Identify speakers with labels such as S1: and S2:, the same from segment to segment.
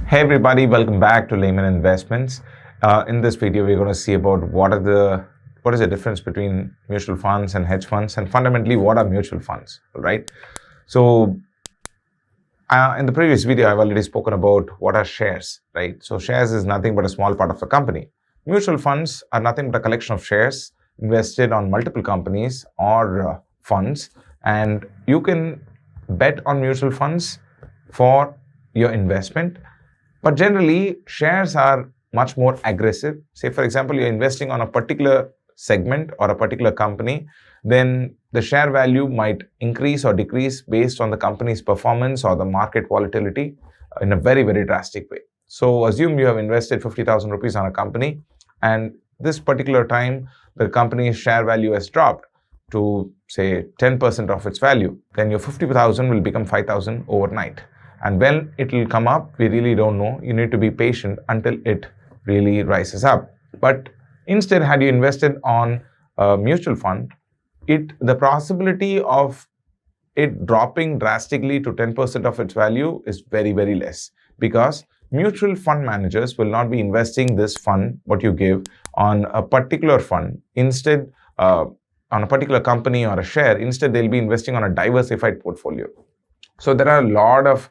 S1: Hey everybody, welcome back to Layman Investments. In this video, we're going to see about what is the difference between mutual funds and hedge funds, and fundamentally, what are mutual funds, right? So, in the previous video, I've already spoken about what are shares, right? So, shares is nothing but a small part of the company. Mutual funds are nothing but a collection of shares invested on multiple companies or funds, and you can bet on mutual funds for your investment. But generally, shares are much more aggressive. Say, for example, you're investing on a particular segment or a particular company, then the share value might increase or decrease based on the company's performance or the market volatility in a very, very drastic way. So assume you have invested 50,000 rupees on a company, and this particular time, the company's share value has dropped to, say, 10% of its value. Then your 50,000 will become 5,000 overnight. And when it will come up, we really don't know. You need to be patient until it really rises up. But instead, had you invested on a mutual fund, the possibility of it dropping drastically to 10% of its value is very, very less, because mutual fund managers will not be investing this fund, what you give, on a particular fund. Instead, on a particular company or a share, instead they'll be investing on a diversified portfolio. So there are a lot of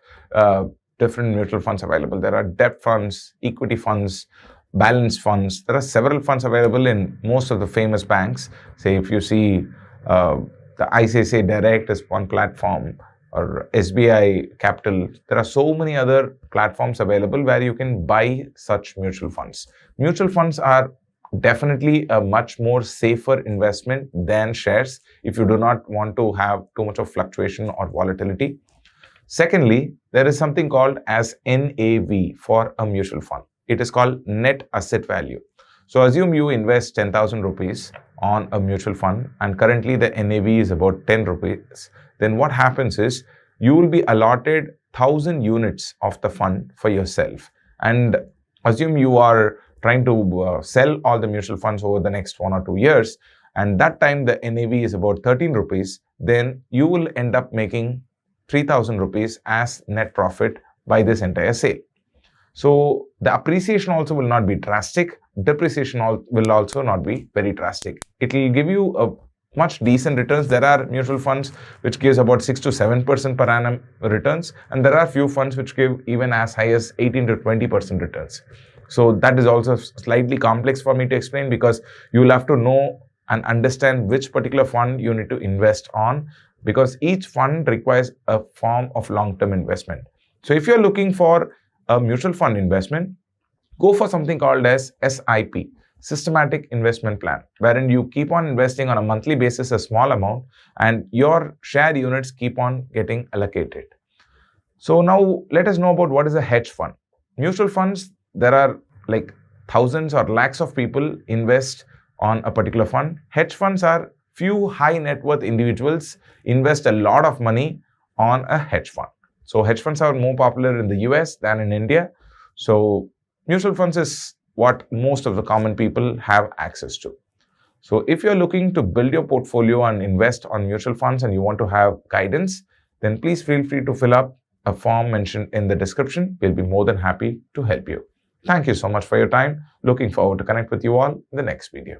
S1: different mutual funds available. There are debt funds, equity funds, balanced funds. There are several funds available in most of the famous banks. Say if you see the ICICI Direct is one platform, or SBI Capital. There are so many other platforms available where you can buy such mutual funds. Mutual funds are definitely a much more safer investment than shares if you do not want to have too much of fluctuation or volatility. Secondly, there is something called as NAV for a mutual fund. It is called net asset value. So assume you invest 10,000 rupees on a mutual fund, and currently the NAV is about 10 rupees. Then what happens is you will be allotted 1,000 units of the fund for yourself. And assume you are trying to sell all the mutual funds over the next 1 or 2 years, and that time the NAV is about 13 rupees, then you will end up making 3,000 rupees as net profit by this entire sale. So the appreciation also will not be drastic. Depreciation will also not be very drastic. It will give you a much decent returns. There are mutual funds which gives about 6 to 7% per annum returns, and there are few funds which give even as high as 18 to 20% returns. So that is also slightly complex for me to explain, because you will have to know and understand which particular fund you need to invest on, because each fund requires a form of long-term investment. So if you're looking for a mutual fund investment, go for something called as SIP, Systematic Investment Plan, wherein you keep on investing on a monthly basis a small amount, and your share units keep on getting allocated. So now let us know about what is a hedge fund. Mutual funds, there are like thousands or lakhs of people invest on a particular fund. Hedge funds are few high net worth individuals invest a lot of money on a hedge fund. So hedge funds are more popular in the US than in India. So mutual funds is what most of the common people have access to. So if you're looking to build your portfolio and invest on mutual funds and you want to have guidance, then please feel free to fill up a form mentioned in the description. We'll be more than happy to help you. Thank you so much for your time. Looking forward to connect with you all in the next video.